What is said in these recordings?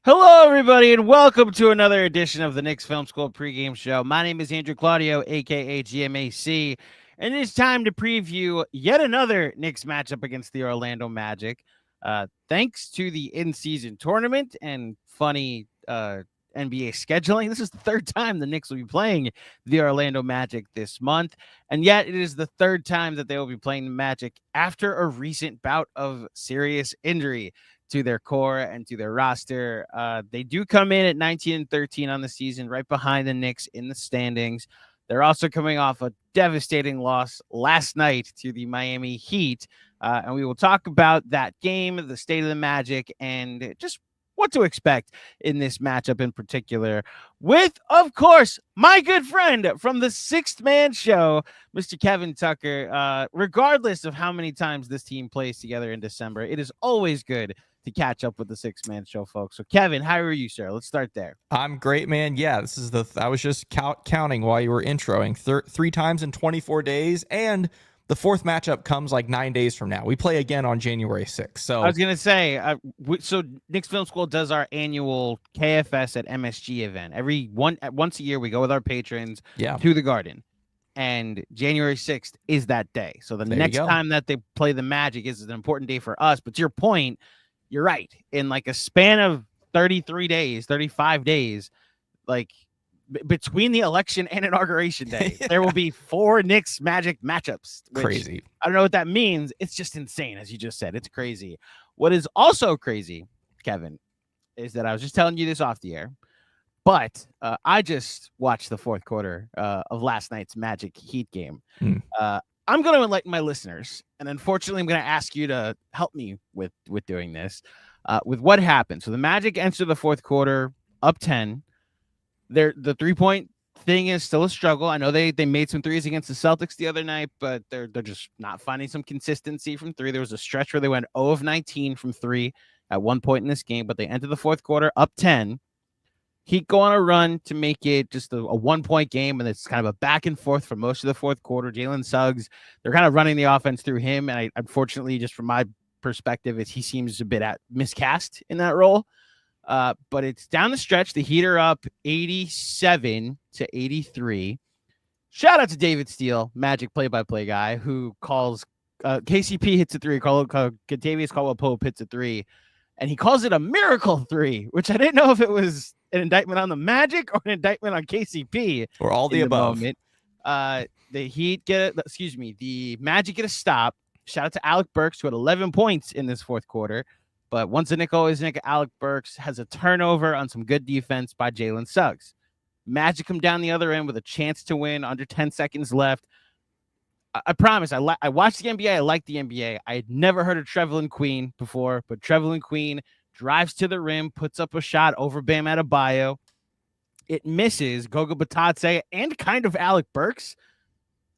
Hello, everybody, and welcome to another edition of the Knicks Film School Pregame Show. My name is Andrew Claudio, a.k.a. GMAC, and it's time to preview yet another Knicks matchup against the Orlando Magic. Thanks to the in-season tournament and funny NBA scheduling, this is the third time the Knicks will be playing the Orlando Magic this month, and yet it is the third time that they will be playing the Magic after a recent bout of serious injury to their core and to their roster. They do come in at 19-13 on the season, right behind the Knicks in the standings. They're also coming off a devastating loss last night to the Miami Heat. And we will talk about that game, the state of the Magic, and just what to expect in this matchup in particular with, of course, my good friend from the Sixth Man Show, Mr. Kevin Tucker. Regardless of how many times this team plays together in December, it is always good to catch up with the Sixth Man Show, folks. So, Kevin, how are you, sir? Let's start there. I'm great, man. Yeah, this is I was just counting while you were introing. 3 times in 24 days, and the fourth matchup comes like 9 days from now. We play again on January 6th. So I was going to say, so Knicks Film School does our annual KFS at MSG event. Once a year, we go with our patrons to the Garden. And January 6th is that day. So the next time that they play the Magic is an important day for us. But to your point, you're right. In like a span of 33 days, 35 days, like between the election and inauguration day, there will be 4 Knicks Magic matchups. Crazy. I don't know what that means. It's just insane, as you just said. It's crazy. What is also crazy, Kevin, is that I was just telling you this off the air, but I just watched the fourth quarter of last night's Magic Heat game. I'm going to enlighten my listeners, and unfortunately, I'm going to ask you to help me with doing this, with what happened. So the Magic enter the fourth quarter up 10. The three-point thing is still a struggle. I know they made some threes against the Celtics the other night, but they're just not finding some consistency from three. There was a stretch where they went 0 of 19 from three at one point in this game, but they enter the fourth quarter up 10. Heat go on a run to make it just a 1-point game, and it's kind of a back and forth for most of the fourth quarter. Jalen Suggs, they're kind of running the offense through him, and unfortunately, just from my perspective, he seems a bit miscast in that role. But it's down the stretch. The Heat are up 87-83. Shout out to David Steele, Magic play-by-play guy, who calls KCP hits a three, Kentavious Caldwell-Pope hits a three, and he calls it a miracle three, which I didn't know if it was an indictment on the Magic or an indictment on KCP. Or all the above. The Magic get a stop. Shout out to Alec Burks, who had 11 points in this fourth quarter. But once a Nick, always Nick, Alec Burks has a turnover on some good defense by Jalen Suggs. Magic come down the other end with a chance to win, under 10 seconds left. I promise, I watched the NBA. I like the NBA. I had never heard of Trevelyan Queen before, but Trevelyan Queen drives to the rim, puts up a shot over Bam Adebayo. It misses. Goga Batadze and kind of Alec Burks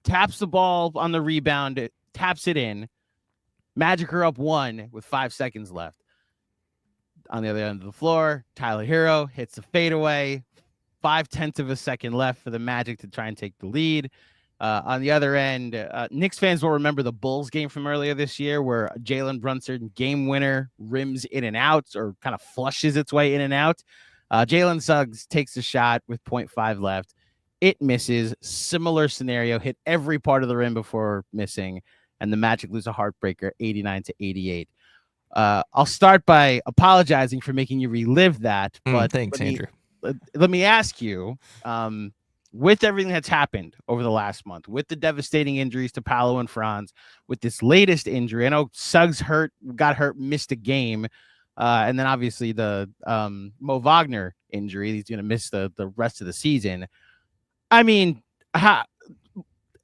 taps the ball on the rebound, it taps it in. Magic are up 1 with 5 seconds left. On the other end of the floor, Tyler Hero hits a fadeaway. 0.5 of a second left for the Magic to try and take the lead. On the other end, Knicks fans will remember the Bulls game from earlier this year where Jalen Brunson, game winner, rims in and out or kind of flushes its way in and out. Jalen Suggs takes a shot with 0.5 left. It misses. Similar scenario, hit every part of the rim before missing, and the Magic lose a heartbreaker 89-88. I'll start by apologizing for making you relive that. But thanks, Andrew. Let me ask you, with everything that's happened over the last month, with the devastating injuries to Paolo and Franz, with this latest injury, I know Suggs got hurt, missed a game, and then obviously the Mo Wagner injury, he's going to miss the rest of the season. I mean,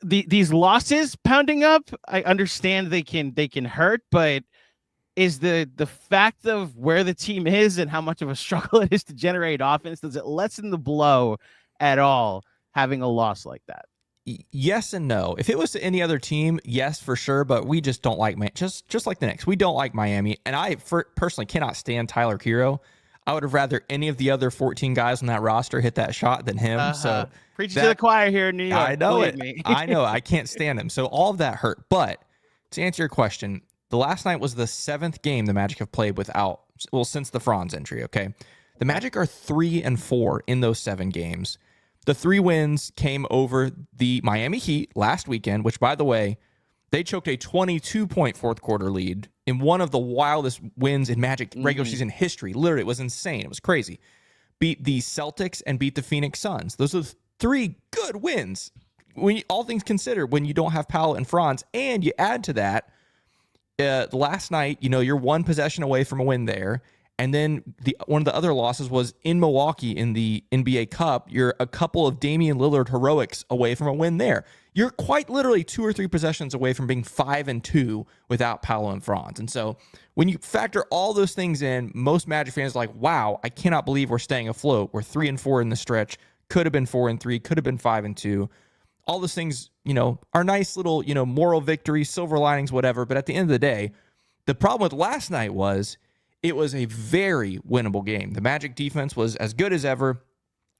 these losses pounding up, I understand they can hurt, but is the fact of where the team is and how much of a struggle it is to generate offense, does it lessen the blow at all having a loss like that? Yes and no. If it was to any other team, yes, for sure, but we just don't like just like the Knicks. We don't like Miami, and I personally cannot stand Tyler Hero. I would have rather any of the other 14 guys on that roster hit that shot than him. So preaching to the choir here in New York. I know it. I know. I can't stand him. So all of that hurt. But to answer your question, the last night was the 7th game the Magic have played without, since the Franz injury, okay? The Magic are 3-4 in those 7 games. The 3 wins came over the Miami Heat last weekend, which, by the way, they choked a 22-point fourth quarter lead in one of the wildest wins in Magic regular season history. Literally, it was insane. It was crazy. Beat the Celtics and beat the Phoenix Suns. Those are 3 good wins. All things considered, when you don't have Powell and Franz, and you add to that, last night, you're 1 possession away from a win there. And then one of the other losses was in Milwaukee in the NBA Cup. You're a couple of Damian Lillard heroics away from a win there. You're quite literally 2 or 3 possessions away from being 5-2 without Paolo and Franz. And so when you factor all those things in, most Magic fans are like, wow, I cannot believe we're staying afloat. We're 3-4 in the stretch. Could have been 4-3. Could have been 5-2. All those things, are nice little, moral victories, silver linings, whatever. But at the end of the day, the problem with last night was it was a very winnable game. The Magic defense was as good as ever,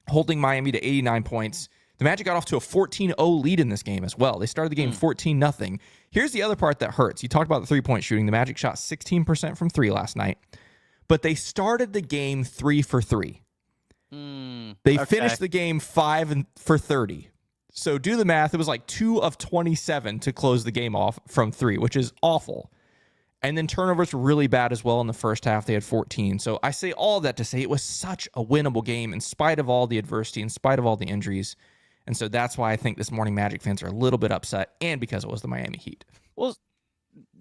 holding Miami to 89 points. The Magic got off to a 14-0 lead in this game as well. They started the game 14-0. Here's the other part that hurts. You talked about the three-point shooting. The Magic shot 16% from 3 last night, but they started the game 3 for 3. They finished the game 5 for 30. So do the math. It was like 2 of 27 to close the game off from 3, which is awful. And then turnovers were really bad as well in the first half. They had 14. So I say all that to say it was such a winnable game in spite of all the adversity, in spite of all the injuries. And so that's why I think this morning Magic fans are a little bit upset, and because it was the Miami Heat. Well,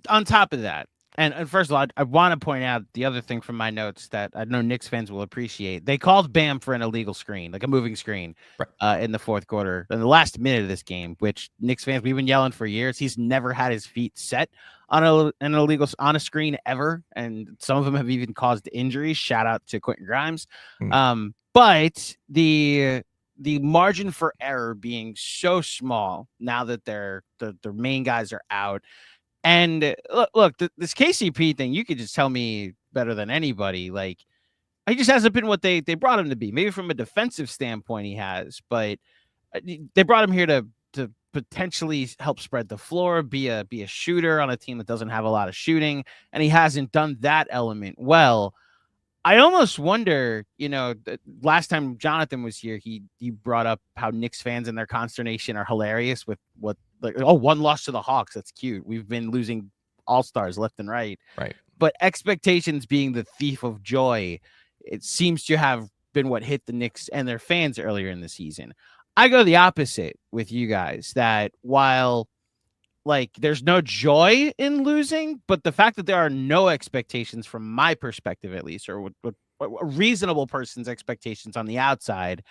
on top of that, and first of all, I want to point out the other thing from my notes that I know Knicks fans will appreciate. They called Bam for an illegal screen, like a moving screen, in the fourth quarter, in the last minute of this game, which Knicks fans, we've been yelling for years. He's never had his feet set on a screen ever, and some of them have even caused injuries. Shout out to Quentin Grimes. But the margin for error being so small now that their main guys are out. And look, this KCP thing, you could just tell me better than anybody. Like, he just hasn't been what they brought him to be. Maybe from a defensive standpoint, he has, but they brought him here to potentially help spread the floor, be a shooter on a team that doesn't have a lot of shooting, and he hasn't done that element well. I almost wonder, last time Jonathan was here, he brought up how Knicks fans and their consternation are hilarious with one loss to the Hawks. That's cute. We've been losing all-stars left and right. Right. But expectations being the thief of joy, it seems to have been what hit the Knicks and their fans earlier in the season. I go the opposite with you guys, that while there's no joy in losing, but the fact that there are no expectations from my perspective, at least, or what a reasonable person's expectations on the outside.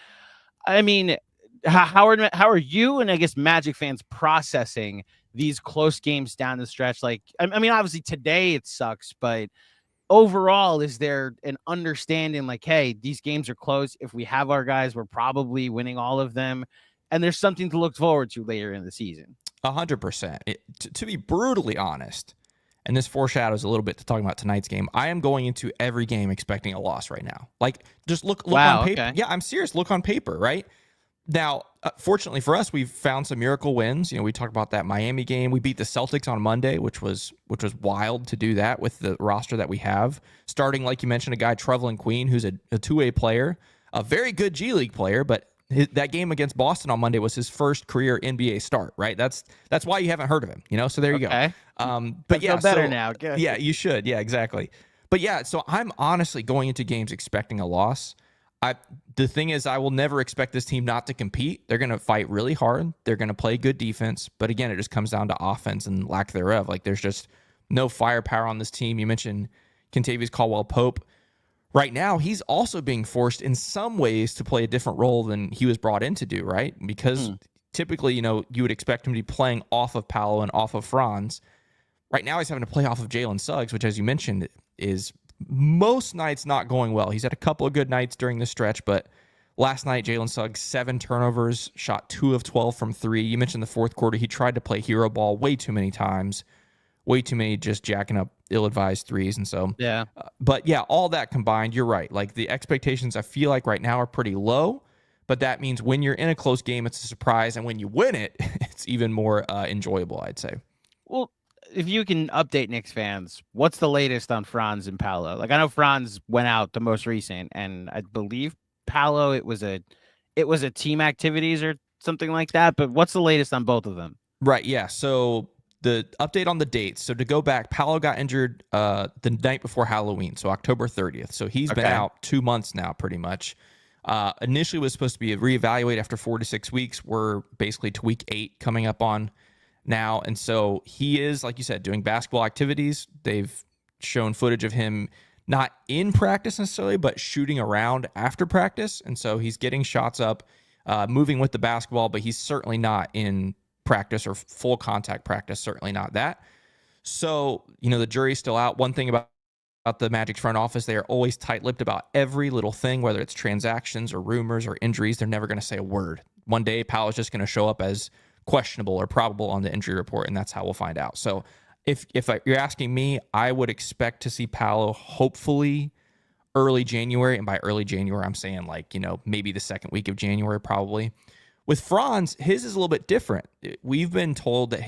I mean, how are you and I guess Magic fans processing these close games down the stretch? I mean, obviously today it sucks, but overall, is there an understanding hey, these games are close. If we have our guys, we're probably winning all of them, and there's something to look forward to later in the season? 100%. To be brutally honest, and this foreshadows a little bit to talking about tonight's game, I am going into every game expecting a loss right now. Just look on paper. Okay. Yeah, I'm serious. Look on paper, right? Now, fortunately for us, we've found some miracle wins. We talked about that Miami game. We beat the Celtics on Monday, which was wild to do that with the roster that we have. Starting, like you mentioned, a guy, Trevelyan Queen, who's a two-way player, a very good G League player, but that game against Boston on Monday was his first career NBA start, right? That's why you haven't heard of him, So there you go. But yeah, better now. Good. Yeah, you should. Yeah, exactly. But yeah, so I'm honestly going into games expecting a loss. The thing is, I will never expect this team not to compete. They're going to fight really hard. They're going to play good defense. But again, it just comes down to offense and lack thereof. There's just no firepower on this team. You mentioned Kentavious Caldwell-Pope. Right now, he's also being forced in some ways to play a different role than he was brought in to do, right? Because typically, you would expect him to be playing off of Paolo and off of Franz. Right now, he's having to play off of Jalen Suggs, which, as you mentioned, is most nights not going well. He's had a couple of good nights during the stretch, but last night, Jalen Suggs, 7 turnovers, shot 2 of 12 from 3. You mentioned the fourth quarter. He tried to play hero ball way too many times, way too many just jacking up ill-advised threes. And so, yeah. But yeah, all that combined, you're right. The expectations I feel like right now are pretty low, but that means when you're in a close game, it's a surprise. And when you win it, it's even more enjoyable, I'd say. Well, if you can update Knicks fans, what's the latest on Franz and Paolo? Like, I know Franz went out the most recent, and I believe Paolo it was a team activities or something like that. But what's the latest on both of them? Right. Yeah. So the update on the dates. So to go back, Paolo got injured the night before Halloween, so October 30th. So he's been out 2 months now, pretty much. Initially was supposed to be reevaluated after 4 to 6 weeks. We're basically to week 8 coming up on now. And so he is, like you said, doing basketball activities. They've shown footage of him not in practice necessarily, but shooting around after practice. And so he's getting shots up, moving with the basketball, but he's certainly not in practice or full contact practice, certainly not that. So, the jury's still out. One thing about the Magic's front office, they are always tight-lipped about every little thing, whether it's transactions or rumors or injuries. They're never going to say a word. One day, Paolo's just going to show up as questionable or probable on the injury report, and that's how we'll find out. So if you're asking me, I would expect to see Paolo hopefully early January, and by early January, I'm saying maybe the second week of January probably. With Franz, his is a little bit different. We've been told that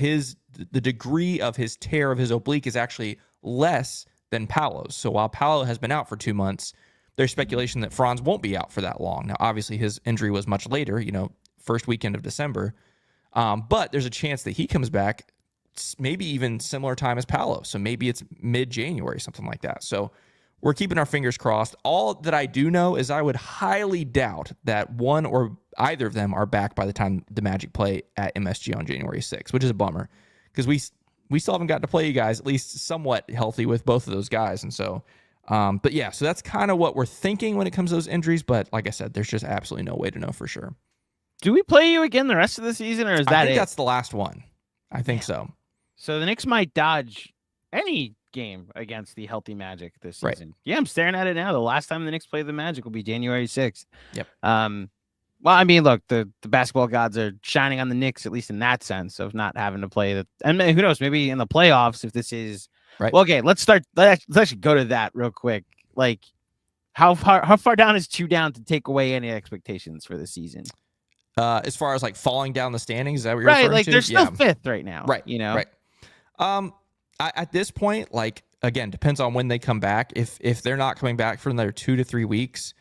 the degree of his tear of his oblique is actually less than Paolo's. So while Paolo has been out for 2 months, there's speculation that Franz won't be out for that long. Now, obviously, his injury was much later, first weekend of December. But there's a chance that he comes back maybe even similar time as Paolo. So maybe it's mid-January, something like that. So we're keeping our fingers crossed. All that I do know is I would highly doubt that one or either of them are back by the time the Magic play at MSG on January 6th, which is a bummer because we still haven't gotten to play you guys at least somewhat healthy with both of those guys. And so, but yeah, so that's kind of what we're thinking when it comes to those injuries. But like I said, there's just absolutely no way to know for sure. Do we play you again the rest of the season, or is that I think that's the last one. I think so. So the Knicks might dodge any game against the healthy Magic this season. Right. Yeah, I'm staring at it now. The last time the Knicks play the Magic will be January 6th. Yep. Well, I mean, look, the basketball gods are shining on the Knicks, at least in that sense of not having to play the. And who knows, maybe in the playoffs, if this is right. Well, okay, let's actually go to that real quick. Like, how far down is 2 down to take away any expectations for the season? As far as like falling down the standings, is that what you're right? referring Like to? They're still 5th right now, right? Right. At this point, like again, depends on when they come back. If they're not coming back for another 2 to 3 weeks,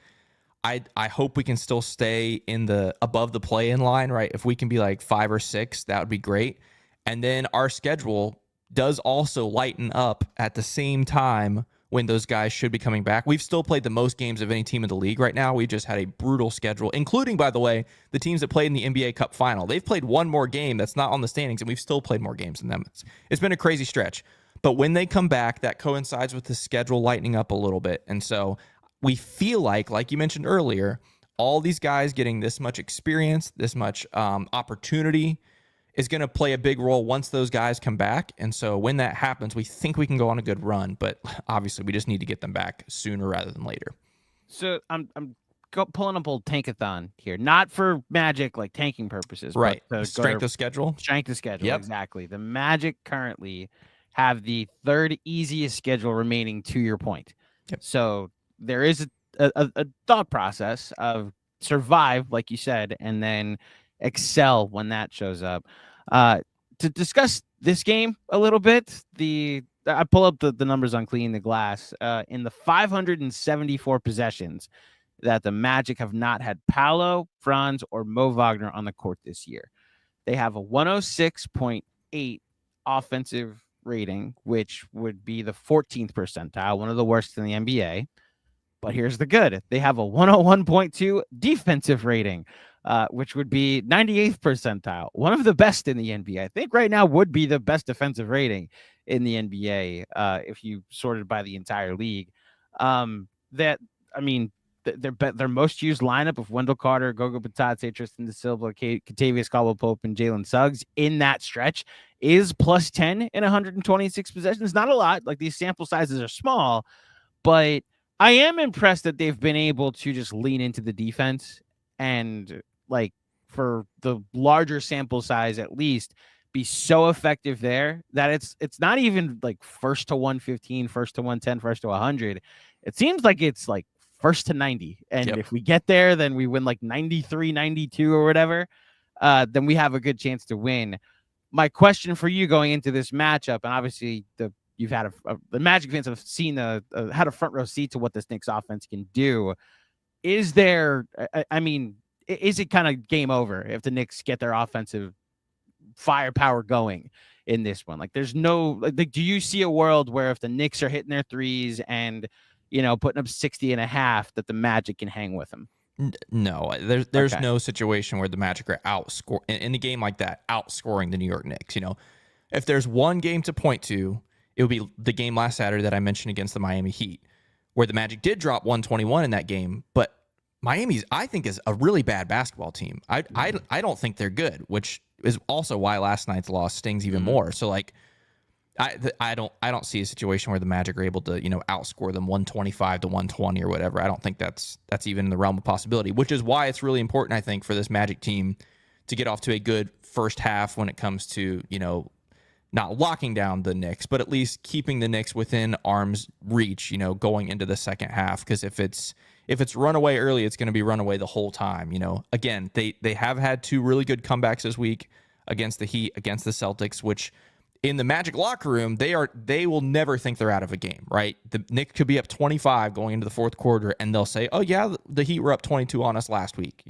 I hope we can still stay in the above the play-in line, right? If we can be like 5 or 6, that would be great. And then our schedule does also lighten up at the same time when those guys should be coming back. We've still played the most games of any team in the league right now. We've just had a brutal schedule, including, by the way, the teams that played in the NBA Cup final. They've played one more game that's not on the standings, and we've still played more games than them. It's been a crazy stretch. But when they come back, that coincides with the schedule lightening up a little bit. And so we feel like you mentioned earlier, all these guys getting this much experience, this much opportunity is going to play a big role once those guys come back. And so when that happens, we think we can go on a good run, but obviously we just need to get them back sooner rather than later. So I'm pulling up old Tankathon here, not for Magic, like tanking purposes, right? But Strength of schedule. Yep. Exactly. The Magic currently have the 3rd easiest schedule remaining, to your point. Yep. So there is a thought process of survive, like you said, and then excel when that shows up. To discuss this game a little bit, I pull up the numbers on Cleaning the Glass. In the 574 possessions that the Magic have not had Paolo, Franz, or Mo Wagner on the court this year, they have a 106.8 offensive rating, which would be the 14th percentile, one of the worst in the NBA. But here's the good. They have a 101.2 defensive rating, which would be 98th percentile, one of the best in the NBA. I think right now would be the best defensive rating in the NBA if you sorted by the entire league. Their most used lineup of Wendell Carter, Gogo Batate, Tristan Da Silva, Kentavious Caldwell-Pope, and Jalen Suggs in that stretch is plus 10 in 126 possessions. Not a lot. Like, these sample sizes are small, but I am impressed that they've been able to just lean into the defense and, like, for the larger sample size at least, be so effective there that it's not even like first to 115, first to 110, first to 100. It seems like it's like first to 90. And if we get there, then we win like 93, 92 or whatever. Then we have a good chance to win. my question for you going into this matchup, and obviously you've had the Magic fans have seen had a front row seat to what this Knicks offense can do. Is there? I mean, is it kind of game over if the Knicks get their offensive firepower going in this one? Like, there's no like, do you see a world where if the Knicks are hitting their threes and putting up 60.5, that the Magic can hang with them? No, there's Okay. no situation where the Magic are outscore in a game like that, outscoring the New York Knicks. If there's one game to point to, it would be the game last Saturday that I mentioned against the Miami Heat, where the Magic did drop 121 in that game, but Miami's, I think, is a really bad basketball team. I don't think they're good, which is also why last night's loss stings even more. So like, I don't see a situation where the Magic are able to outscore them 125 to 120 or whatever. I don't think that's even in the realm of possibility, which is why it's really important, I think, for this Magic team to get off to a good first half when it comes to not locking down the Knicks, but at least keeping the Knicks within arm's reach, going into the second half. Because if it's runaway early, it's going to be runaway the whole time. Again, they have had two really good comebacks this week against the Heat, against the Celtics, which in the Magic locker room, they will never think they're out of a game, right? The Knicks could be up 25 going into the fourth quarter, and they'll say, "Oh yeah, the Heat were up 22 on us last week."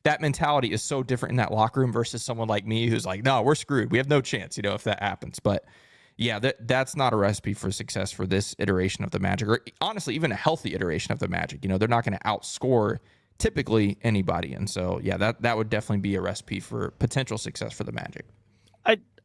That mentality is so different in that locker room versus someone like me who's like, "No, we're screwed. We have no chance." If that happens, but yeah, that's not a recipe for success for this iteration of the Magic, or honestly, even a healthy iteration of the Magic. They're not going to outscore typically anybody, and so yeah, that would definitely be a recipe for potential success for the Magic.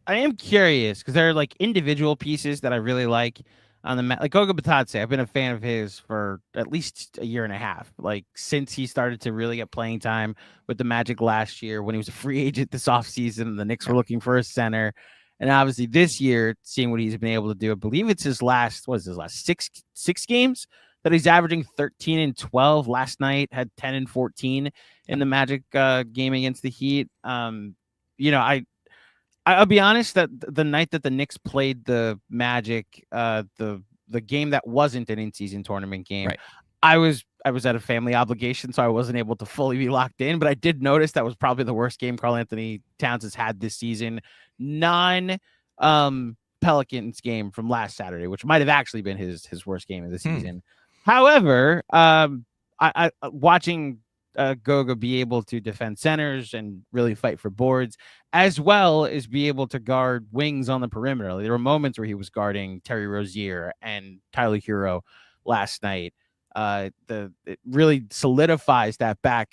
I am curious because there are like individual pieces that I really like on the like Goga Batadze. I've been a fan of his for at least a year and a half, like since he started to really get playing time with the Magic last year when he was a free agent this offseason and the Knicks were looking for a center. And obviously this year, seeing what he's been able to do, I believe it's his last six games that he's averaging 13 and 12. Last night had 10 and 14 in the Magic game against the Heat. I'll be honest that the night that the Knicks played the Magic, the game that wasn't an in-season tournament game, right. I was at a family obligation, so I wasn't able to fully be locked in. But I did notice that was probably the worst game Karl-Anthony Towns has had this season. Pelicans game from last Saturday, which might have actually been his worst game of the season. However, I watching Goga be able to defend centers and really fight for boards, as well as be able to guard wings on the perimeter. There were moments where he was guarding Terry Rozier and Tyler Hero last night. It really solidifies that back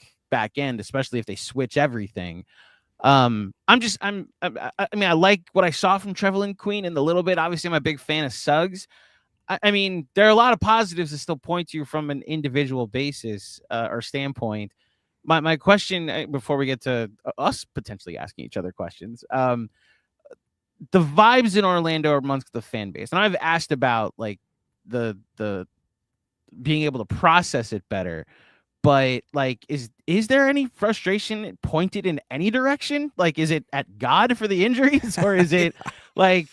end, especially if they switch everything. I like what I saw from Trevelyan Queen in the little bit. Obviously, I'm a big fan of Suggs. I mean, there are a lot of positives to still point to from an individual basis or standpoint. My question before we get to us potentially asking each other questions, the vibes in Orlando amongst the fan base, and I've asked about like the being able to process it better, but like, is there any frustration pointed in any direction? Like, is it at God for the injuries, or is it like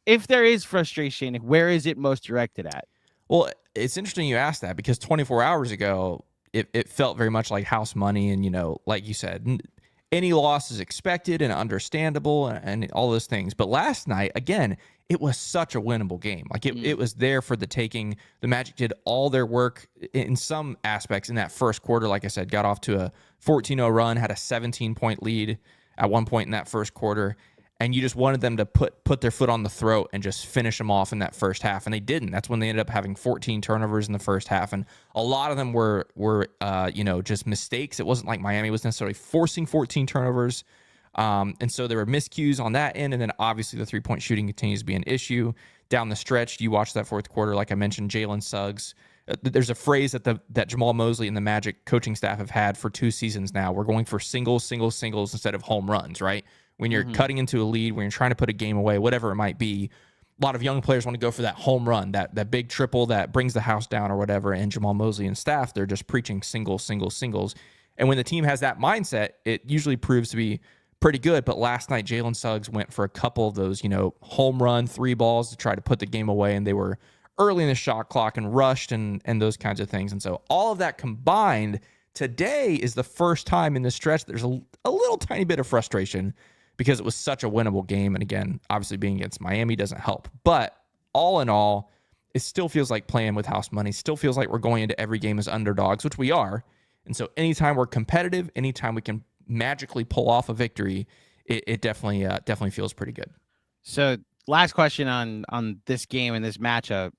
if there is frustration, where is it most directed at? Well, it's interesting you asked that because 24 hours ago, it felt very much like house money. And, like you said, any loss is expected and understandable and all those things. But last night, again, it was such a winnable game. Like it was there for the taking. The Magic did all their work in some aspects in that first quarter. Like I said, got off to a 14-0 run, had a 17-point lead at one point in that first quarter. And you just wanted them to put their foot on the throat and just finish them off in that first half, and they didn't. That's when they ended up having 14 turnovers in the first half, and a lot of them were just mistakes. It wasn't like Miami was necessarily forcing 14 turnovers, and so there were miscues on that end, and then obviously the three-point shooting continues to be an issue down the stretch. You watch that fourth quarter, like I mentioned, Jalen Suggs. There's a phrase that Jamal Mosley and the Magic coaching staff have had for 2 seasons now. We're going for singles instead of home runs, right? When you're cutting into a lead, when you're trying to put a game away, whatever it might be, a lot of young players want to go for that home run, that big triple that brings the house down or whatever. And Jamal Mosley and staff, they're just preaching singles. And when the team has that mindset, it usually proves to be pretty good. But last night, Jalen Suggs went for a couple of those, home run 3 balls to try to put the game away. And they were early in the shot clock and rushed and those kinds of things. And so all of that combined, today is the first time in this stretch there's a little tiny bit of frustration because it was such a winnable game. And again, obviously being against Miami doesn't help. But all in all, it still feels like playing with house money. Still feels like we're going into every game as underdogs, which we are. And so anytime we're competitive, anytime we can magically pull off a victory, it definitely feels pretty good. So last question on this game and this matchup.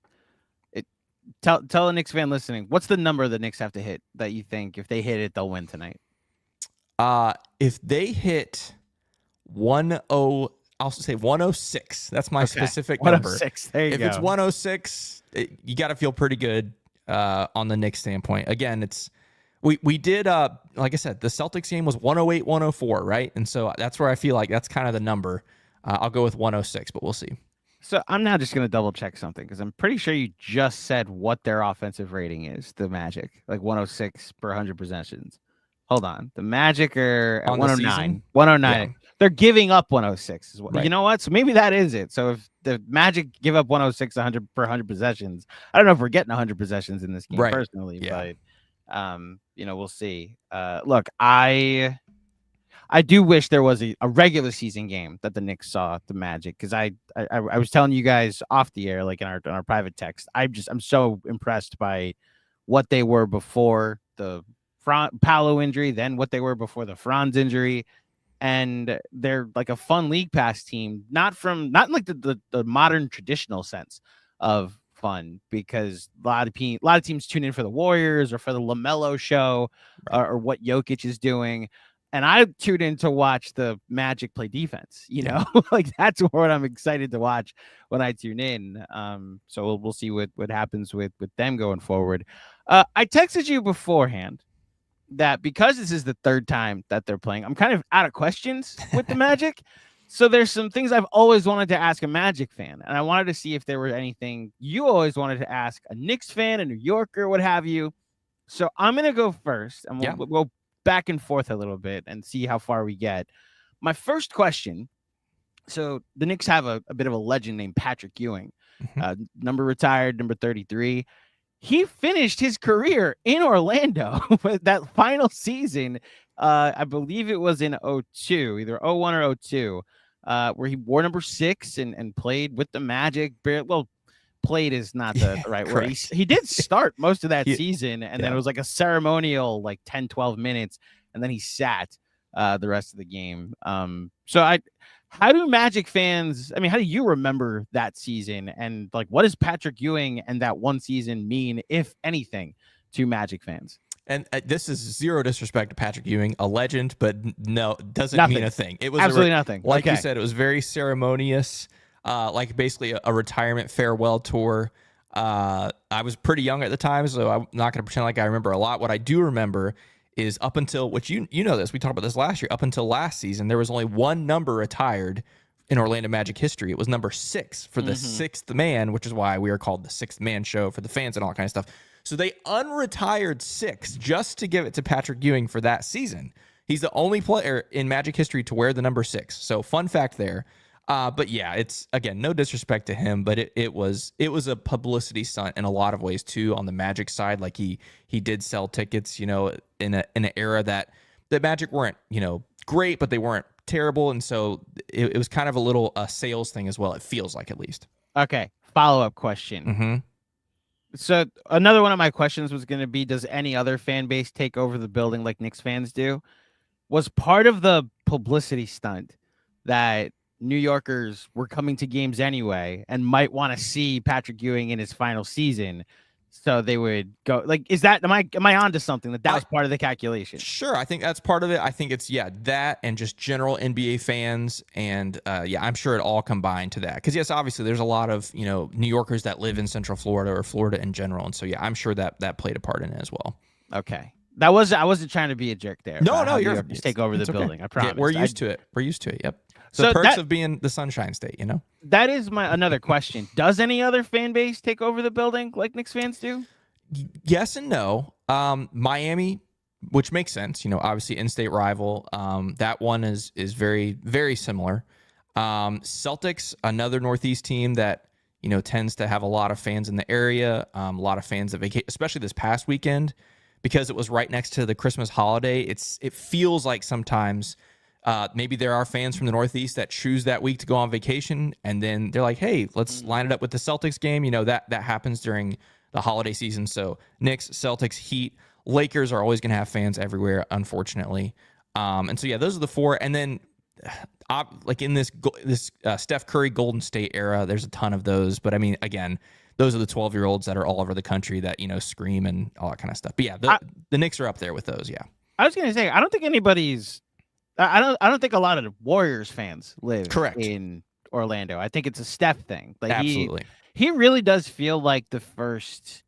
Tell a Knicks fan listening, what's the number the Knicks have to hit that you think if they hit it, they'll win tonight? If they hit 10, I'll say 106. That's my specific number. 106. There you go. If it's 106, you got to feel pretty good on the Knicks standpoint. Again, we did like I said, the Celtics game was 108, 104, right? And so that's where I feel like that's kind of the number. I'll go with 106, but we'll see. So I'm now just going to double check something because I'm pretty sure you just said what their offensive rating is, the Magic, like 106 per 100 possessions. Hold on. The Magic are at 109. 109. Yeah. They're giving up 106 as well. Right. You know what? So maybe that is it. So if the Magic give up 106 100 per 100 possessions, I don't know if we're getting 100 possessions in this game personally, but we'll see. Look, I do wish there was a regular season game that the Knicks saw the Magic, because I was telling you guys off the air, like in our private text, I'm so impressed by what they were before the Paolo injury, then what they were before the Franz injury, and they're like a fun league pass team, not in like the modern traditional sense of fun, because a lot of teams tune in for the Warriors or for the LaMelo show or what Jokic is doing. And I tuned in to watch the Magic play defense, like that's what I'm excited to watch when I tune in. So we'll see what happens with them going forward. I texted you beforehand that because this is the third time that they're playing, I'm kind of out of questions with the Magic. So there's some things I've always wanted to ask a Magic fan, and I wanted to see if there were anything you always wanted to ask a Knicks fan, a New Yorker, what have you. So I'm going to go first, and we'll go back and forth a little bit and see how far we get. My first question, so the Knicks have a bit of a legend named Patrick Ewing, number retired, number 33. He finished his career in Orlando with that final season. I believe it was in 02, either 01 or 02, where he wore number 6 and played with the Magic. Well, played is not the right word. He did start most of that season, and then it was like a ceremonial, like 10, 12 minutes, and then he sat the rest of the game. How do Magic fans, how do you remember that season? And like, what does Patrick Ewing and that one season mean, if anything, to Magic fans? And this is zero disrespect to Patrick Ewing, a legend, but no, doesn't mean a thing. It was absolutely nothing. Like you said, it was very ceremonious, like basically a retirement farewell tour. I was pretty young at the time, so I'm not going to pretend like I remember a lot. What I do remember is up until, which you know this, we talked about this last year, up until last season, there was only one number retired in Orlando Magic history. It was number 6 for the sixth man, which is why we are called the Sixth Man Show for the fans and all that kind of stuff. So they unretired 6 just to give it to Patrick Ewing for that season. He's the only player in Magic history to wear the number 6. So fun fact there. But yeah, it's, again, no disrespect to him, but it was a publicity stunt in a lot of ways too on the Magic side. Like he did sell tickets, in an era that the Magic weren't, great, but they weren't terrible. And so it was kind of a little sales thing as well. It feels like, at least. Okay. Follow-up question. So another one of my questions was going to be, does any other fan base take over the building like Knicks fans do? Was part of the publicity stunt that New Yorkers were coming to games anyway and might want to see Patrick Ewing in his final season, so they would go? Like, is that, am I onto something that was part of the calculation? Sure, I think that's part of it. I think it's that and just general NBA fans, and I'm sure it all combined to that. Because yes, obviously there's a lot of New Yorkers that live in Central Florida or Florida in general, and so I'm sure that played a part in it as well. Okay. I wasn't trying to be a jerk there. No, you're just take over the building. I promise. Yeah, we're used to it. We're used to it. Yep. So perks of being the Sunshine State, That is my another question. Does any other fan base take over the building like Knicks fans do? Yes and no. Miami, which makes sense. Obviously in-state rival. That one is very, very similar. Celtics, another Northeast team that tends to have a lot of fans in the area. A lot of fans that vacate, especially this past weekend, because it was right next to the Christmas holiday. It feels like sometimes Maybe there are fans from the Northeast that choose that week to go on vacation, and then they're like, hey, let's line it up with the Celtics game. You know, that happens during the holiday season. So Knicks, Celtics, Heat, Lakers are always going to have fans everywhere, unfortunately. And so, yeah, those are the four. And then like in this Steph Curry Golden State era, there's a ton of those. But I mean, again, those are the 12-year-olds that are all over the country that, you know, scream and all that kind of stuff. But yeah, the Knicks are up there with those. Yeah. I was going to say, I don't think anybody's, I don't think a lot of the Warriors fans live in Orlando. I think it's a Steph thing. Like Absolutely. He really does feel like the first.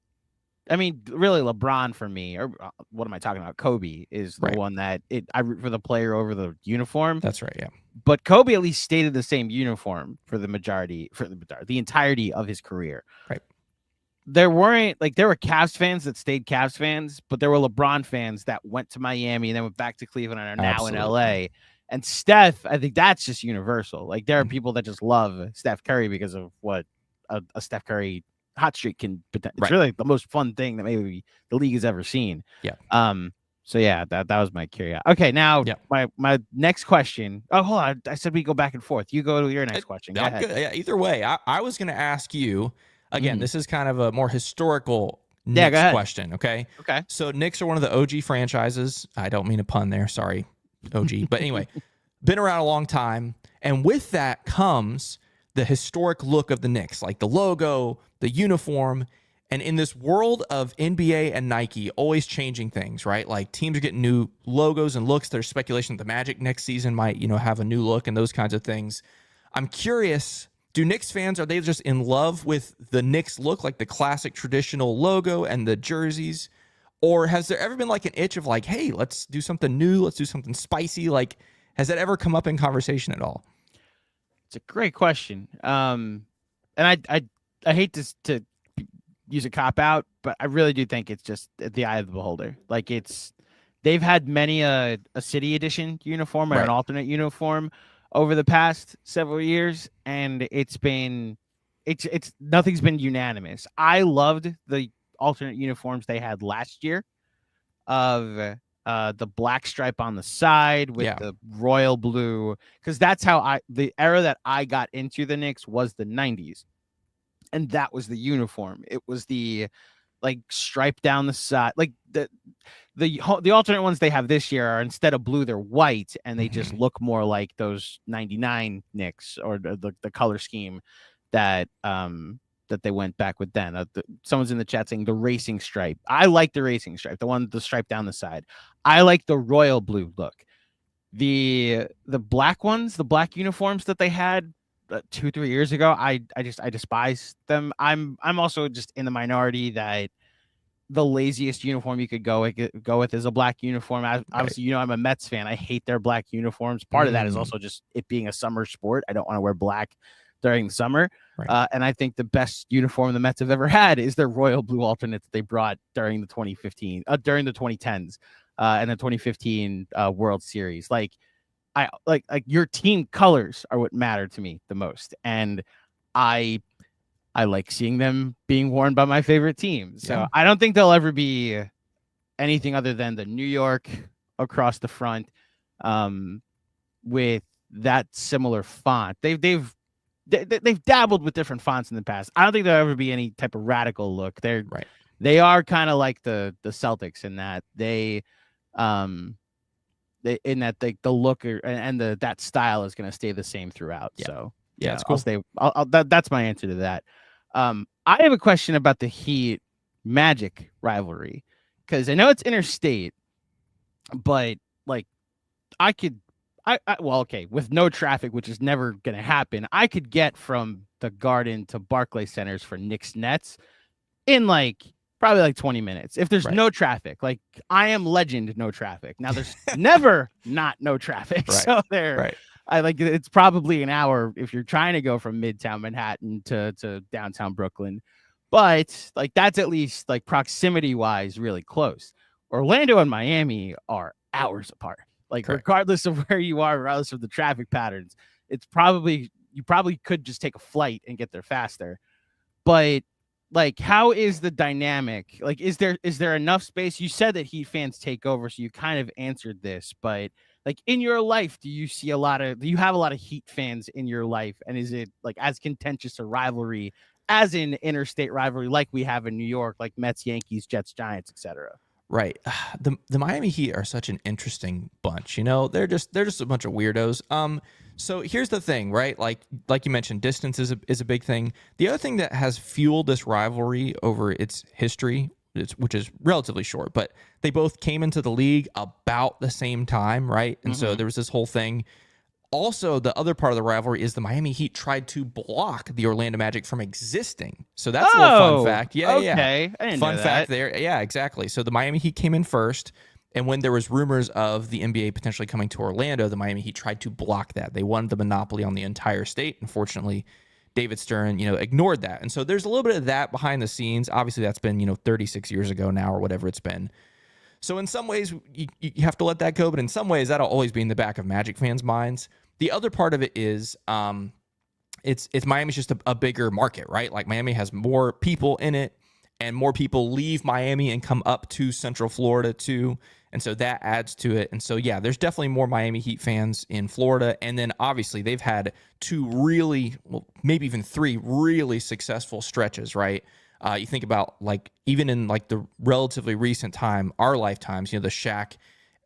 I mean, really, LeBron for me, or what am I talking about? Kobe is the one that I root for the player over the uniform. That's right, yeah. But Kobe at least stayed in the same uniform for the entirety of his career. Right. There were Cavs fans that stayed Cavs fans, but there were LeBron fans that went to Miami and then went back to Cleveland and are now in LA. And Steph, I think that's just universal. Like there are people that just love Steph Curry because of what a Steph Curry hot streak can. It's really the most fun thing that maybe the league has ever seen. Yeah. So yeah, that was my curiosity. Okay, now my next question. Oh, hold on. I said we go back and forth. You go to your next question. Go ahead. Yeah, either way, I was going to ask you again. This is kind of a more historical Knicks question. Okay. So Knicks are one of the OG franchises. I don't mean a pun there. Sorry, OG. But anyway, been around a long time, and with that comes the historic look of the Knicks, like the logo, the uniform. And in this world of NBA and Nike always changing things, right? Like teams are getting new logos and looks. There's speculation that the Magic next season might, you know, have a new look and those kinds of things. I'm curious, do Knicks fans, are they just in love with the Knicks look, like the classic traditional logo and the jerseys? Or has there ever been like an itch of like, hey, let's do something new. Let's do something spicy. Like, has that ever come up in conversation at all? It's a great question. And I hate to use a cop out, but I really do think it's just the eye of the beholder. Like they've had many a city edition uniform or an alternate uniform over the past several years, and it's nothing's been unanimous. I loved the alternate uniforms they had last year of the black stripe on the side with the royal blue, because that's how the era that I got into the Knicks was the 90s. And that was the uniform. It was the like stripe down the side. Like the alternate ones they have this year are, instead of blue, they're white, and they just look more like those 99 Knicks or the color scheme that they went back with then. Someone's in the chat saying the racing stripe. I like the racing stripe, the stripe down the side. I like the royal blue look. The black ones, the black uniforms that they had 2-3 years ago, I despise them. I'm also just in the minority that the laziest uniform you could go with is a black uniform. Obviously, you know, I'm a Mets fan. I hate their black uniforms. Part of that is also just it being a summer sport. I don't want to wear black during the summer. And I think the best uniform the Mets have ever had is their royal blue alternate that they brought during the 2010s and the 2015 World Series. Like your team colors are what matter to me the most, and I like seeing them being worn by my favorite team. So I don't think they'll ever be anything other than the New York across the front with that similar font. They've dabbled with different fonts in the past. I don't think there'll ever be any type of radical look. They are kind of like the Celtics in that the look and that style is going to stay the same throughout. So that's cool. That's my answer to that. I have a question about the Heat Magic rivalry, because I know it's interstate, but like with no traffic, which is never going to happen, I could get from the Garden to Barclays Centers for Knicks Nets in probably 20 minutes if there's no traffic. Like I am legend, no traffic. Now there's never no traffic. So it's probably an hour if you're trying to go from Midtown Manhattan to downtown Brooklyn, but like that's at least like proximity wise really close. Orlando and Miami are hours apart. Like regardless of where you are, regardless of the traffic patterns, you probably could just take a flight and get there faster. But like, how is the dynamic? Like, is there enough space? You said that Heat fans take over, so you kind of answered this, but like in your life, do you have a lot of Heat fans in your life? And is it like as contentious a rivalry as in interstate rivalry like we have in New York, like Mets, Yankees, Jets, Giants, etc.? Right. The Miami Heat are such an interesting bunch. You know, they're just a bunch of weirdos. So here's the thing, right? Like you mentioned, distance is a big thing. The other thing that has fueled this rivalry over its history, which is relatively short, but they both came into the league about the same time, right? And so there was this whole thing. Also, the other part of the rivalry is the Miami Heat tried to block the Orlando Magic from existing. So that's a little fun fact. Yeah, okay. I didn't fun know fact that. there. Yeah, exactly. So the Miami Heat came in first, and when there was rumors of the NBA potentially coming to Orlando, the Miami Heat tried to block that. They wanted the monopoly on the entire state. Unfortunately, David Stern, ignored that. And so there's a little bit of that behind the scenes. Obviously, that's been, 36 years ago now or whatever it's been. So in some ways, you have to let that go, but in some ways, that'll always be in the back of Magic fans' minds. The other part of it is it's Miami's just a bigger market, right? Like Miami has more people in it, and more people leave Miami and come up to Central Florida too. And so that adds to it. And so, yeah, there's definitely more Miami Heat fans in Florida. And then obviously they've had maybe even 3 really successful stretches, right? You think about even in the relatively recent time, our lifetimes, the Shaq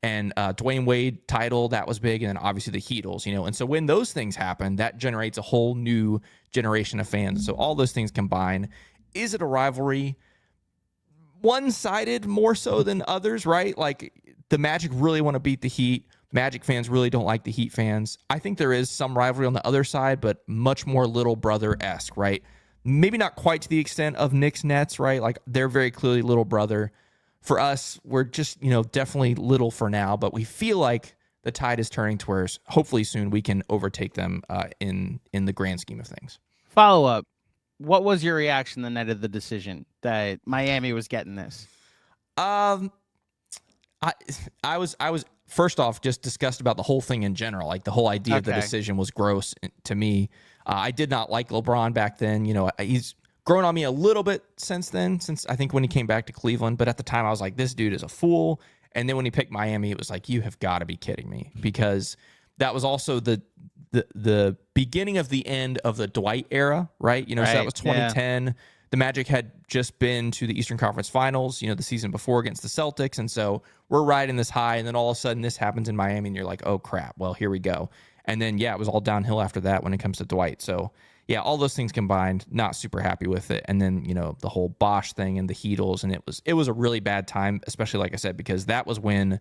and Dwayne Wade title, that was big. And then obviously the Heatles, and so when those things happen, that generates a whole new generation of fans. So all those things combine. Is it a rivalry? One-sided more so than others, right? Like the Magic really want to beat the Heat. Magic fans really don't like the Heat fans. I think there is some rivalry on the other side, but much more little brother-esque, right? Maybe not quite to the extent of Knicks Nets, right? Like they're very clearly little brother. For us, we're just, definitely little for now, but we feel like the tide is turning to where hopefully soon we can overtake them in the grand scheme of things. Follow up. What was your reaction the night of the decision that Miami was getting this? I was first off just disgusted about the whole thing in general. Like the whole idea of the decision was gross to me. I did not like LeBron back then. He's grown on me a little bit since I think when he came back to Cleveland. But at the time I was like, this dude is a fool. And then when he picked Miami, it was like, you have got to be kidding me, because that was also the beginning of the end of the Dwight era, right? So that was 2010. Yeah. The Magic had just been to the Eastern Conference Finals, the season before against the Celtics. And so we're riding this high, and then all of a sudden this happens in Miami, and you're like, oh, crap, well, here we go. And then, it was all downhill after that when it comes to Dwight. So, yeah, all those things combined, not super happy with it. And then, the whole Bosch thing and the Heatles, and it was a really bad time, especially, like I said, because that was when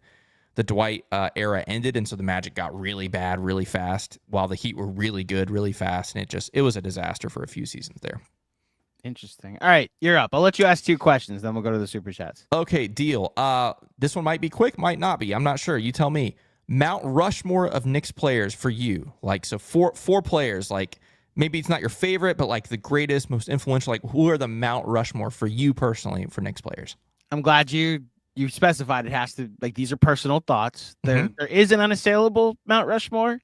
the Dwight era ended, and so the Magic got really bad really fast, while the Heat were really good really fast, and it was a disaster for a few seasons there. Interesting. All right, you're up. I'll let you ask 2 questions, then we'll go to the Super Chats. Okay, deal. This one might be quick, might not be. I'm not sure. You tell me. Mount Rushmore of Knicks players for you. So four players, maybe it's not your favorite, but the greatest, most influential, who are the Mount Rushmore for you personally for Knicks players? I'm glad you specified it has to, these are personal thoughts. There is an unassailable Mount Rushmore.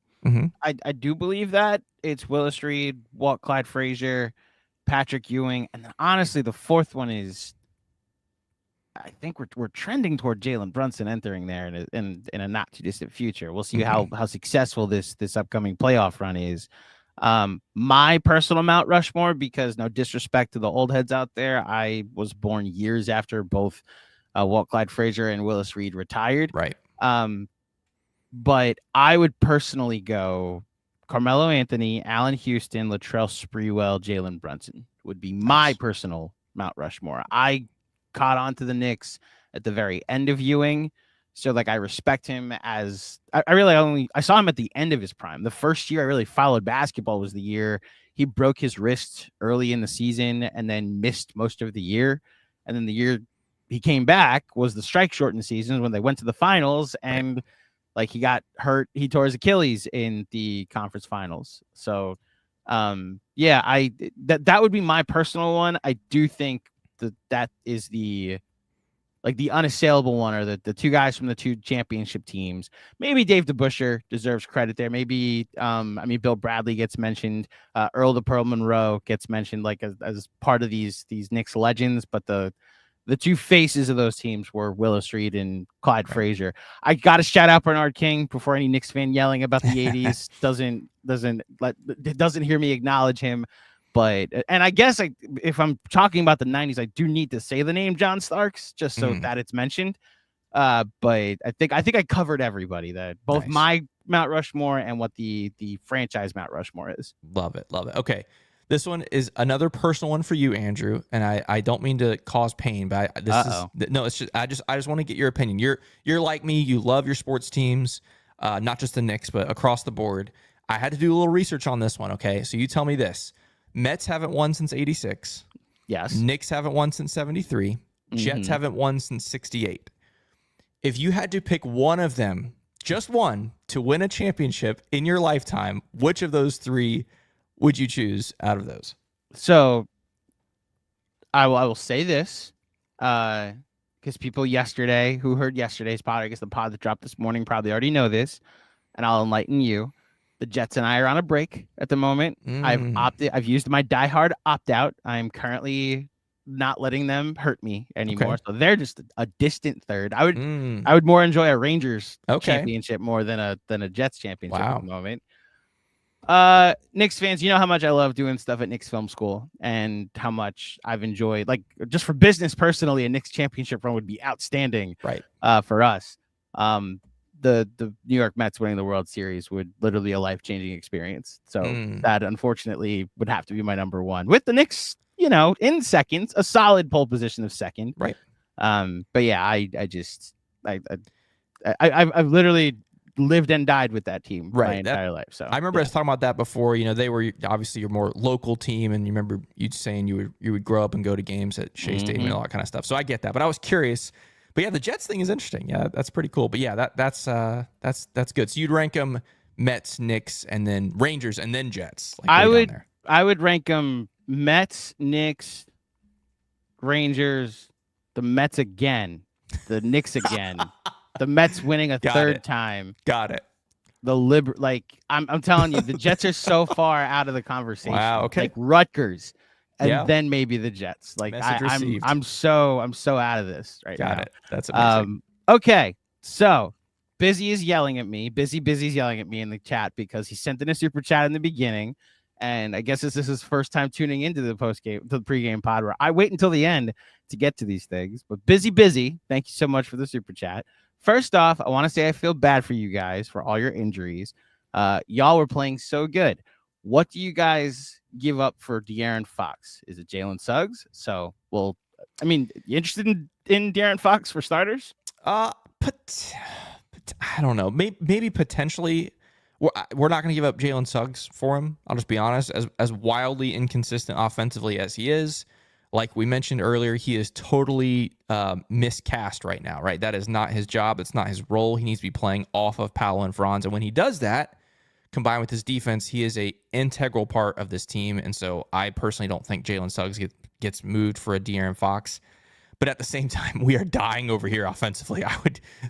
I do believe that. It's Willis Reed, Walt Clyde Frazier, Patrick Ewing, and then honestly, the 4th one is, I think we're trending toward Jalen Brunson entering there in a not too distant future. We'll see how successful this upcoming playoff run is. My personal Mount Rushmore, because no disrespect to the old heads out there, I was born years after both Walt Clyde Frazier and Willis Reed retired. Right. But I would personally go Carmelo Anthony, Allen Houston, Latrell Sprewell, Jalen Brunson would be my personal Mount Rushmore. I caught on to the Knicks at the very end of Ewing. So I respect him as I saw him at the end of his prime. The first year I really followed basketball was the year he broke his wrist early in the season and then missed most of the year. And then the year he came back was the strike shortened season when they went to the finals, and he got hurt. He tore his Achilles in the conference finals. So that would be my personal one. I do think that is the like the unassailable one, or the two guys from the two championship teams. Maybe Dave DeBusschere deserves credit there. Maybe Bill Bradley gets mentioned. Earl the Pearl Monroe gets mentioned like as part of these Knicks legends, but the two faces of those teams were Willis Reed and Clyde Frazier. I got to shout out Bernard King before any Knicks fan yelling about the 80s doesn't hear me acknowledge him. But, and I guess if I'm talking about the 90s, I do need to say the name John Starks just so that it's mentioned. But I think I covered everybody, that both my Mount Rushmore and what the franchise Mount Rushmore is. Love it. Okay. This one is another personal one for you, Andrew, and I don't mean to cause pain, but it's just I just want to get your opinion. You're like me, you love your sports teams, not just the Knicks, but across the board. I had to do a little research on this one, okay? So you tell me this. Mets haven't won since 86. Yes. Knicks haven't won since 73. Jets haven't won since 68. If you had to pick one of them, just one, to win a championship in your lifetime, which of those three would you choose out of those? So I will say this, because people yesterday who heard yesterday's pod, I guess the pod that dropped this morning, probably already know this, and I'll enlighten you. The Jets and I are on a break at the moment. I've used my diehard opt-out. I'm currently not letting them hurt me anymore. Okay. So they're just a distant third. I would more enjoy a Rangers championship more than a Jets championship at the moment. Knicks fans, you know how much I love doing stuff at Knicks Film School and how much I've enjoyed, like, just for business personally, a Knicks championship run would be outstanding, right? For us. The New York Mets winning the World Series would literally be a life-changing experience. So that unfortunately would have to be my number one, with the Knicks, in second, a solid pole position of second. Right. But yeah, I've literally lived and died with that team my entire life. So I remember us talking about that before. They were obviously your more local team, and you remember you saying you would grow up and go to games at Shea Stadium and all that kind of stuff. So I get that, but I was curious. But yeah, the Jets thing is interesting. Yeah, that's pretty cool. But yeah, that's good. So you'd rank them Mets, Knicks, and then Rangers, and then Jets. I would rank them Mets, Knicks, Rangers, the Mets again, the Knicks again, the Mets winning a third time. Got it. I'm telling you, the Jets are so far out of the conversation. Wow. Okay. Like Rutgers. And then maybe the Jets. Like I'm so out of this right now. Got it. That's amazing. Okay. So Busy is yelling at me. Busy's yelling at me in the chat because he sent in a super chat in the beginning. And I guess this is his first time tuning into the pregame pod, where I wait until the end to get to these things. But Busy, thank you so much for the super chat. First off, I want to say I feel bad for you guys for all your injuries. Y'all were playing so good. What do you guys give up for De'Aaron Fox? Is it Jalen Suggs? So, you interested in De'Aaron Fox for starters? I don't know. Maybe potentially. We're not going to give up Jalen Suggs for him. I'll just be honest. As wildly inconsistent offensively as he is, like we mentioned earlier, he is totally miscast right now, right? That is not his job. It's not his role. He needs to be playing off of Paolo and Franz. And when he does that, combined with his defense, he is a integral part of this team. And so I personally don't think Jalen Suggs gets moved for a De'Aaron Fox. But at the same time, we are dying over here offensively.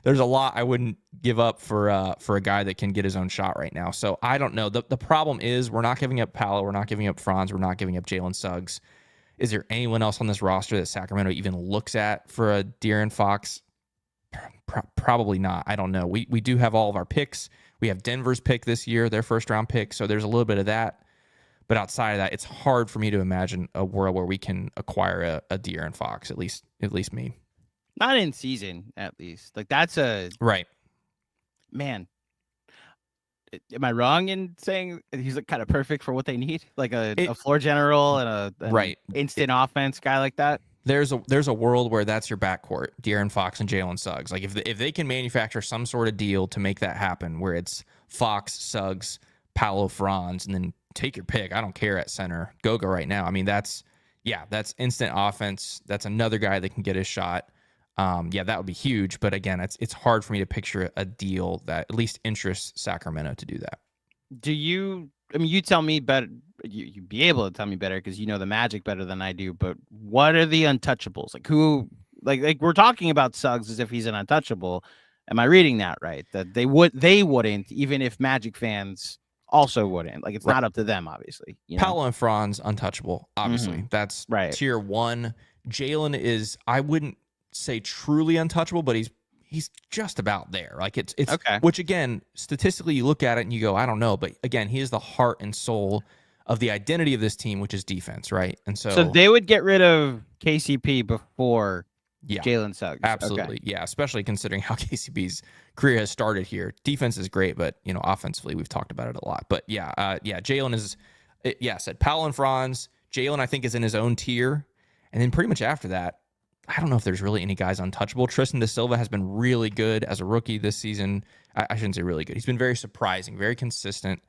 There's a lot I wouldn't give up for a guy that can get his own shot right now. So I don't know. The problem is we're not giving up Paolo. We're not giving up Franz. We're not giving up Jalen Suggs. Is there anyone else on this roster that Sacramento even looks at for a De'Aaron Fox? Probably not. I don't know. We do have all of our picks. We have Denver's pick this year, their first round pick. So there's a little bit of that. But outside of that, it's hard for me to imagine a world where we can acquire a De'Aaron Fox, at least me. Not in season, at least. Like, that's a... Right. Man. Am I wrong in saying he's like kind of perfect for what they need? Like a floor general and an instant offense guy like that? There's a world where that's your backcourt, De'Aaron Fox and Jalen Suggs. Like if they can manufacture some sort of deal to make that happen, where it's Fox, Suggs, Paolo, Franz, and then take your pick. I don't care at center. Go right now. I mean, that's instant offense. That's another guy that can get his shot. That would be huge. But again, it's hard for me to picture a deal that at least interests Sacramento to do that. You tell me better. You'd be able to tell me better because you know the Magic better than I do. But what are the untouchables? Like, who Like we're talking about Suggs as if he's an untouchable. Am I reading that right? That they wouldn't, even if Magic fans also wouldn't. Like, it's Right. not up to them, obviously. Paolo and Franz, untouchable, obviously. That's right. tier 1. Jalen is, I wouldn't say truly untouchable, but he's just about there. Like, it's okay. Which, again, statistically, you look at it and you go, I don't know. But again, he is the heart and soul of the identity of this team, which is defense, right? And so they would get rid of KCP before Jalen Suggs. Absolutely. Okay. Yeah, especially considering how KCP's career has started here. Defense is great, but, offensively, we've talked about it a lot. But, Jalen is, said Powell and Franz. Jalen, I think, is in his own tier. And then pretty much after that, I don't know if there's really any guys untouchable. Tristan Da Silva has been really good as a rookie this season. I shouldn't say really good. He's been very surprising, very consistent.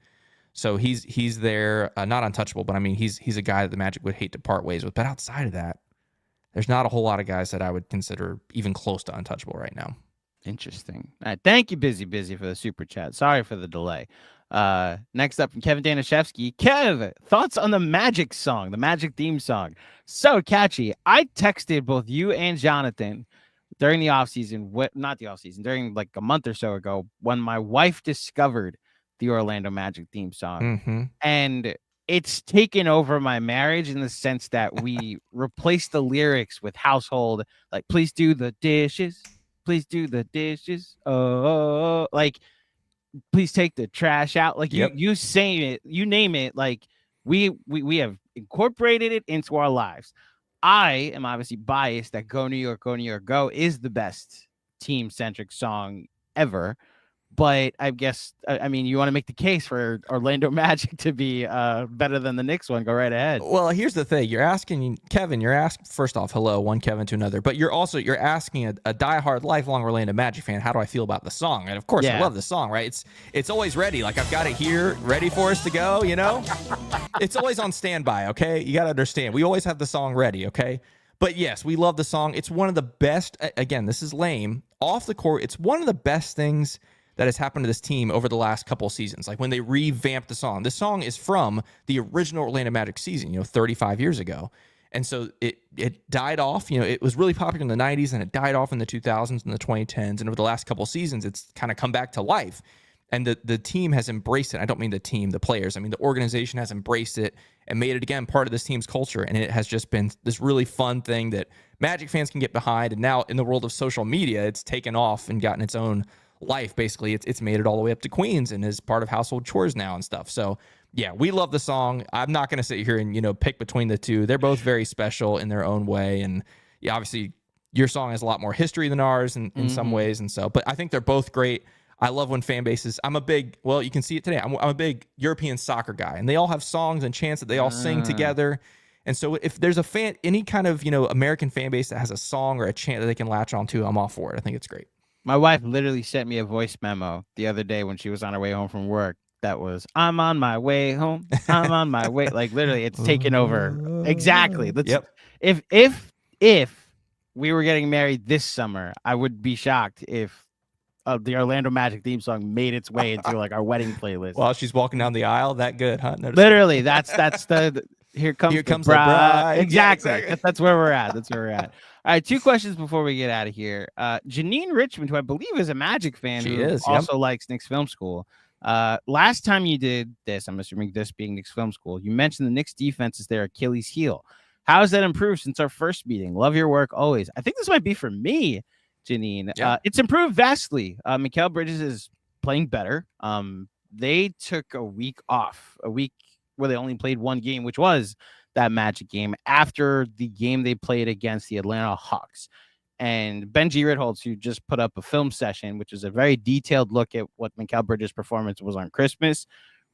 So he's there, not untouchable, but I mean, he's a guy that the Magic would hate to part ways with. But outside of that, there's not a whole lot of guys that I would consider even close to untouchable right now. Interesting. All right, thank you, Busy, for the super chat. Sorry for the delay. Next up from Kevin Danishevsky. Kev, thoughts on the Magic song, the Magic theme song? So catchy. I texted both you and Jonathan during the offseason, not the offseason, during like a month or so ago, when my wife discovered the Orlando Magic theme song. And it's taken over my marriage in the sense that we replaced the lyrics with household, like, please do the dishes. Please do the dishes. Oh, like, please take the trash out. Like, you say it, you name it. Like, we have incorporated it into our lives. I am obviously biased that Go New York, Go New York, Go is the best team-centric song ever. But I guess, I mean, you want to make the case for Orlando Magic to be better than the Knicks one. Go right ahead. Well, here's the thing. You're asking, Kevin, first off, hello, one Kevin to another. But you're asking a diehard, lifelong Orlando Magic fan, how do I feel about the song? And, of course, I love the song, right? It's always ready. Like, I've got it here, ready for us to go, It's always on standby, okay? You got to understand. We always have the song ready, okay? But, yes, we love the song. It's one of the best, again, this is lame, off the court, it's one of the best things that has happened to this team over the last couple seasons. Like, when they revamped the song. This song is from the original Orlando Magic season, 35 years ago. And so it died off. It was really popular in the 90s, and it died off in the 2000s and the 2010s. And over the last couple seasons, it's kind of come back to life. And the team has embraced it. I don't mean the team, the players. I mean, the organization has embraced it and made it, again, part of this team's culture. And it has just been this really fun thing that Magic fans can get behind. And now in the world of social media, it's taken off and gotten its own life. Basically, it's made it all the way up to Queens and is part of household chores now and stuff. So yeah, we love the song. I'm not going to sit here and pick between the two. They're both very special in their own way, and yeah, obviously your song has a lot more history than ours in some ways, and so. But I think they're both great. I love when fan bases. You can see it today. I'm a big European soccer guy, and they all have songs and chants that they all sing together. And so if there's any kind of American fan base that has a song or a chant that they can latch onto, I'm all for it. I think it's great. My wife literally sent me a voice memo the other day when she was on her way home from work. That was, I'm on my way home. I'm on my way. Like, literally, it's taken over. Exactly. If we were getting married this summer, I would be shocked if the Orlando Magic theme song made its way into like our wedding playlist. While she's walking down the aisle, that good, huh? Literally, that's the here comes the bride. Exactly. Yeah, exactly. That's where we're at. All right, 2 questions before we get out of here. Janine Richmond, who I believe is a Magic fan, also likes Knicks Film School. Last time you did this, I'm assuming this being Knicks Film School, you mentioned the Knicks defense is their Achilles heel. How has that improved since our first meeting? Love your work always. I think this might be for me, Janine. Yeah. It's improved vastly. Mikal Bridges is playing better. They took a week off, a week where they only played one game, which was that Magic game after the game they played against the Atlanta Hawks. And Benji Ritholtz, who just put up a film session, which is a very detailed look at what Mikal Bridges' performance was on Christmas,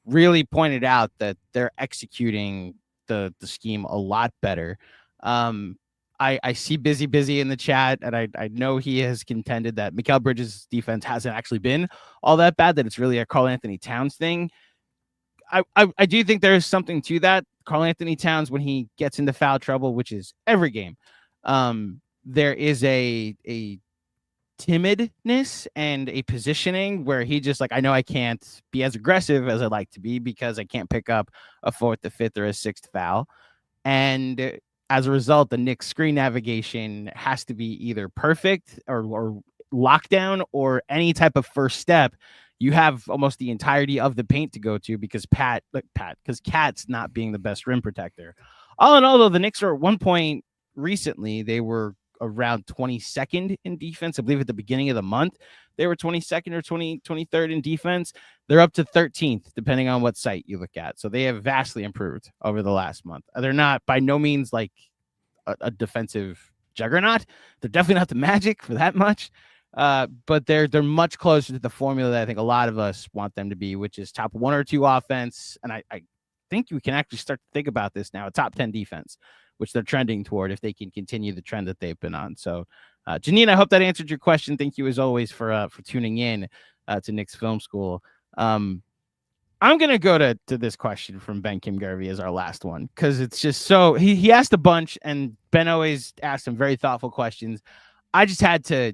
really pointed out that they're executing the scheme a lot better. I see Busy in the chat, and I know he has contended that Mikal Bridges' defense hasn't actually been all that bad, that it's really a Karl-Anthony Towns thing. I do think there is something to that. Karl-Anthony Towns, when he gets into foul trouble, which is every game, there is a timidness and a positioning where he just like, I know I can't be as aggressive as I'd like to be because I can't pick up a 4th, a 5th, or a 6th foul. And as a result, the Knicks screen navigation has to be either perfect or lockdown or any type of first step. You have almost the entirety of the paint to go to because because Cat's not being the best rim protector. All in all, though, the Knicks are at one point recently, they were around 22nd in defense. I believe at the beginning of the month, they were 22nd or 23rd in defense. They're up to 13th, depending on what site you look at. So they have vastly improved over the last month. They're not by no means like a defensive juggernaut. They're definitely not the Magic for that much. But they're much closer to the formula that I think a lot of us want them to be, which is top 1 or 2 offense. And I think you can actually start to think about this now, a top 10 defense, which they're trending toward if they can continue the trend that they've been on. So, Janine, I hope that answered your question. Thank you as always for tuning in to Knicks Film School. I'm going to go to this question from Ben Kim Garvey as our last one, because it's just so he asked a bunch and Ben always asked some very thoughtful questions. I just had to.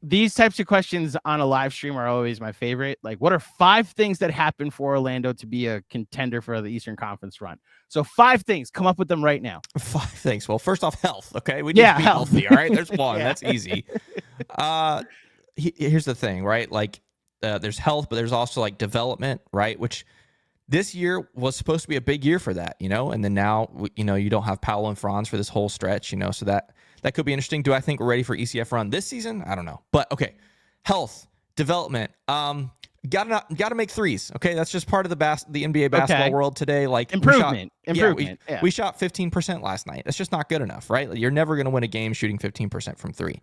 These types of questions on a live stream are always my favorite. Like, what are 5 things that happen for Orlando to be a contender for the Eastern Conference run? So 5 things. Come up with them right now. 5 things. Well, first off, health. Okay, we need to be healthy. All right, there's one. That's easy. Here's the thing, right? Like, there's health, but there's also like development, right? Which this year was supposed to be a big year for that, and then now, you don't have Paolo and Franz for this whole stretch, so that could be interesting. Do I think we're ready for ECF run this season? I don't know. But okay, health, development. Gotta make threes. Okay, that's just part of the NBA basketball world today. Like improvement. We shot 15% last night. That's just not good enough, right? You're never going to win a game shooting 15% from 3.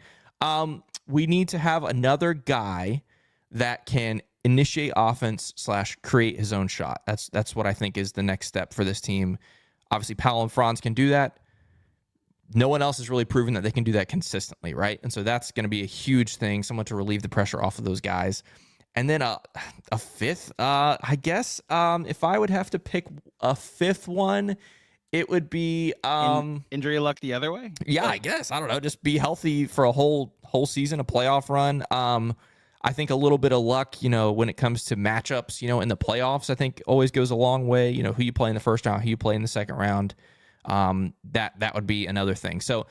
We need to have another guy that can initiate offense / create his own shot. That's what I think is the next step for this team. Obviously, Paolo and Franz can do that. No one else has really proven that they can do that consistently, right? And so that's going to be a huge thing, someone to relieve the pressure off of those guys. And then a fifth, I guess, if I would have to pick a fifth one, it would be injury luck the other way. Yeah, I guess. I don't know. Just be healthy for a whole season, a playoff run. I think a little bit of luck, when it comes to matchups, in the playoffs, I think always goes a long way. Who you play in the first round, who you play in the second round. That would be another thing. So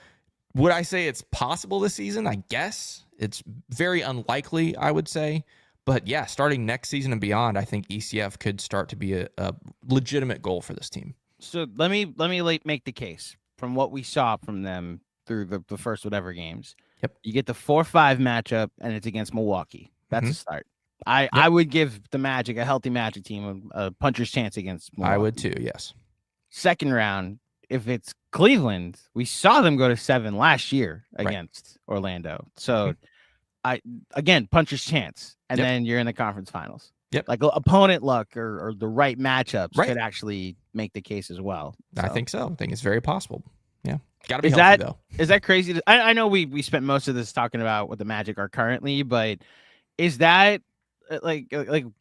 would I say it's possible this season? I guess it's very unlikely, I would say. But yeah, starting next season and beyond, I think ECF could start to be a legitimate goal for this team. So let me make the case from what we saw from them through the first whatever games. Yep. You get the 4-5 matchup and it's against Milwaukee. That's a start. I would give the Magic, a healthy Magic team, a puncher's chance against Milwaukee. I would too, yes. Second round, if it's Cleveland, we saw them go to 7 last year against Orlando. So again, puncher's chance. And then you're in the conference finals. Yep. Like opponent luck or the right matchups could actually make the case as well. So. I think so. I think it's very possible. Yeah. Got to be healthy, though. Is that crazy? I know we spent most of this talking about what the Magic are currently, but is that can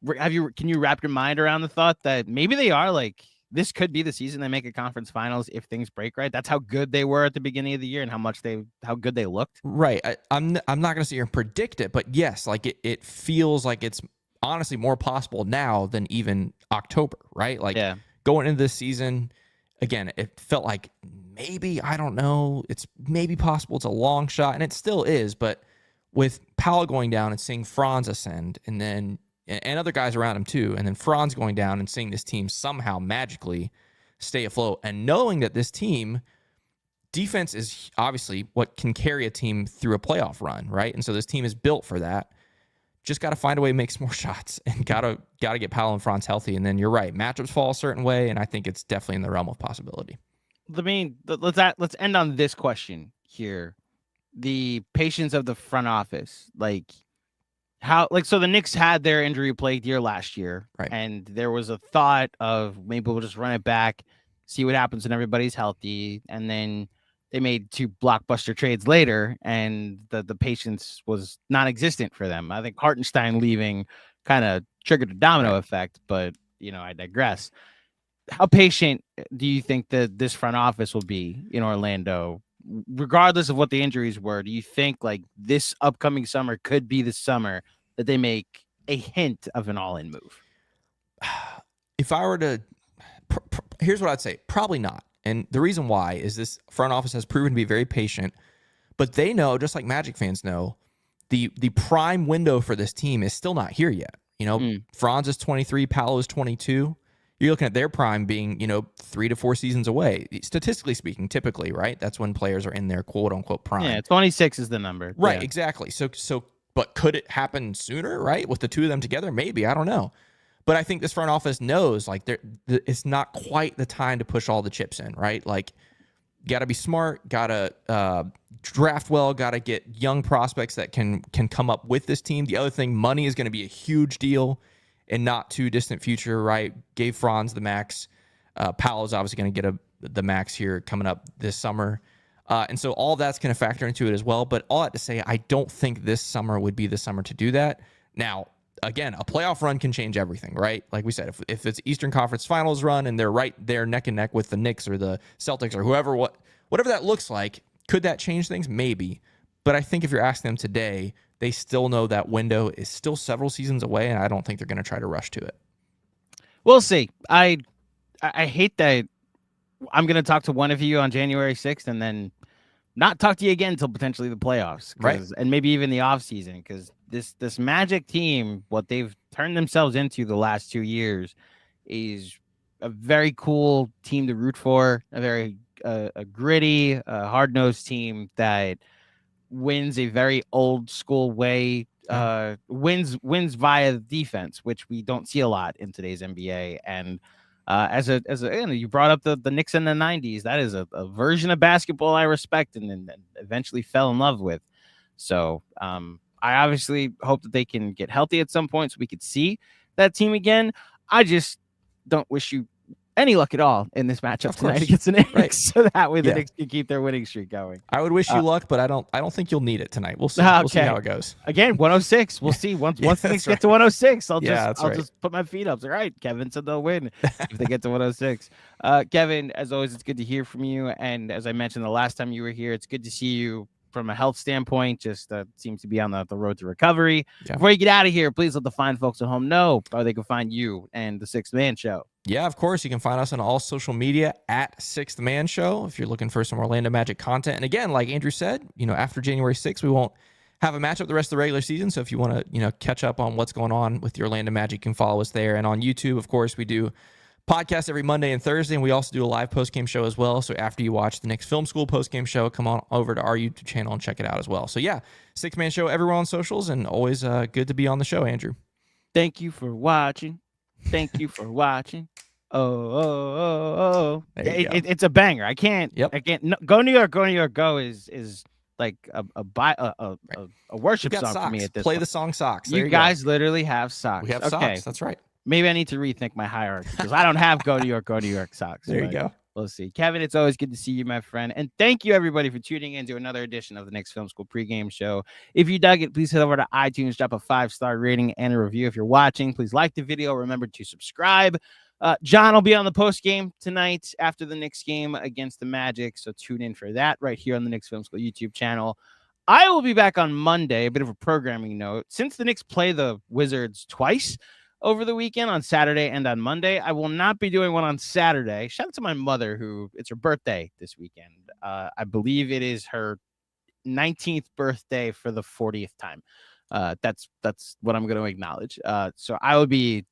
you wrap your mind around the thought that maybe they are like, this could be the season they make a conference finals if things break right? That's how good they were at the beginning of the year and how good they looked. Right. I'm not going to sit here and predict it, but yes, like it feels like it's honestly more possible now than even October, right? Like going into this season, again, it felt like maybe, I don't know, it's maybe possible. It's a long shot, and it still is, but with Powell going down and seeing Franz ascend, and then and other guys around him too, and then Franz going down and seeing this team somehow magically stay afloat, and knowing that this team defense is obviously what can carry a team through a playoff run, right? And so this team is built for that. Just got to find a way to make some more shots, and gotta get Powell and Franz healthy. And then you're right, matchups fall a certain way, and I think it's definitely in the realm of possibility. Let's end on this question here: the patience of the front office, so the Knicks had their injury-plagued year last year, right? And there was a thought of maybe we'll just run it back, see what happens when everybody's healthy, and then they made 2 blockbuster trades later, and the patience was non-existent for them. I think Hartenstein leaving kind of triggered a domino effect, but I digress. How patient do you think that this front office will be in Orlando, regardless of what the injuries were? Do you think like this upcoming summer could be the summer that they make a hint of an all-in move? If I were to, here's what I'd say. Probably not. And the reason why is this front office has proven to be very patient, but they know, just like Magic fans know, the prime window for this team is still not here yet. Franz is 23, Paolo is 22. You're looking at their prime being, 3 to 4 seasons away, statistically speaking, typically, right? That's when players are in their quote unquote prime. Yeah, 26 is the number. Right, yeah. Exactly. So, but could it happen sooner, right? With the two of them together? Maybe, I don't know. But I think this front office knows, like, it's not quite the time to push all the chips in, right? Like, got to be smart, got to draft well, got to get young prospects that can come up with this team. The other thing, money is going to be a huge deal in not too distant future, right? Gave Franz the max. Paolo's obviously going to get the max here coming up this summer. And so all that's going to factor into it as well. But all that to say, I don't think this summer would be the summer to do that. Now, again, a playoff run can change everything, right? Like we said, if it's Eastern Conference Finals run and they're right there neck and neck with the Knicks or the Celtics or whoever, whatever that looks like, could that change things? Maybe. But I think if you're asking them today, they still know that window is still several seasons away, and I don't think they're going to try to rush to it. We'll see. I hate that I'm going to talk to one of you on January 6th and then not talk to you again until potentially the playoffs, right? And maybe even the offseason, because this Magic team, what they've turned themselves into the last 2 years, is a very cool team to root for, a very a gritty, hard-nosed team that wins a very old school way, wins via defense, which we don't see a lot in today's NBA. And as a you brought up the Knicks in the 90s, that is a version of basketball I respect and eventually fell in love with. So I obviously hope that they can get healthy at some point so we could see that team again. I just don't wish you any luck at all in this matchup tonight against the Knicks, right? So that way the Knicks can keep their winning streak going. I would wish you luck, but I don't think you'll need it tonight. We'll see. We'll see how it goes. Again, 106. We'll see. Once the Knicks get to 106, I'll just put my feet up. It's all right. Kevin said they'll win if they get to 106. Kevin, as always, it's good to hear from you. And as I mentioned the last time you were here, it's good to see you from a health standpoint. Just seems to be on the road to recovery. Yeah. Before you get out of here, please let the fine folks at home know how they can find you and the Sixth Man Show. Yeah, of course. You can find us on all social media at Sixth Man Show if you're looking for some Orlando Magic content. And again, like Andrew said, after January 6th, we won't have a matchup the rest of the regular season. So if you want to, catch up on what's going on with the Orlando Magic, you can follow us there. And on YouTube, of course, we do podcasts every Monday and Thursday, and we also do a live postgame show as well. So after you watch the Knicks Film School postgame show, come on over to our YouTube channel and check it out as well. So yeah, Sixth Man Show everywhere on socials, and always good to be on the show, Andrew. Thank you for watching. Thank you for watching. Oh. It's a banger. I can't. No, Go New York, Go New York, Go is like a worship song socks. For me at this Play point. The song Socks. You guys literally have socks. We have socks. That's right. Maybe I need to rethink my hierarchy because I don't have Go New York socks. There you go. We'll see. Kevin, it's always good to see you, my friend. And thank you, everybody, for tuning in to another edition of the Knicks Film School pregame show. If you dug it, please head over to iTunes, drop a 5-star rating and a review. If you're watching, please like the video. Remember to subscribe. John will be on the post game tonight after the Knicks game against the Magic. So tune in for that right here on the Knicks Film School YouTube channel. I will be back on Monday. A bit of a programming note. Since the Knicks play the Wizards twice over the weekend, on Saturday and on Monday, I will not be doing one on Saturday. Shout out to my mother, who it's her birthday this weekend. I believe it is her 19th birthday for the 40th time. That's what I'm going to acknowledge. So I will be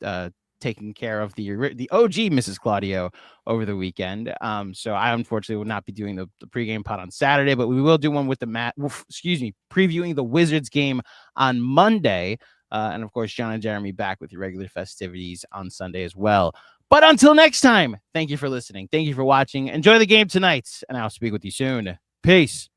taking care of the OG Mrs. Claudio over the weekend. So I unfortunately will not be doing the pregame pod on Saturday, but we will do one with previewing the Wizards game on Monday. And of course, John and Jeremy back with your regular festivities on Sunday as well. But until next time, thank you for listening. Thank you for watching. Enjoy the game tonight, and I'll speak with you soon. Peace.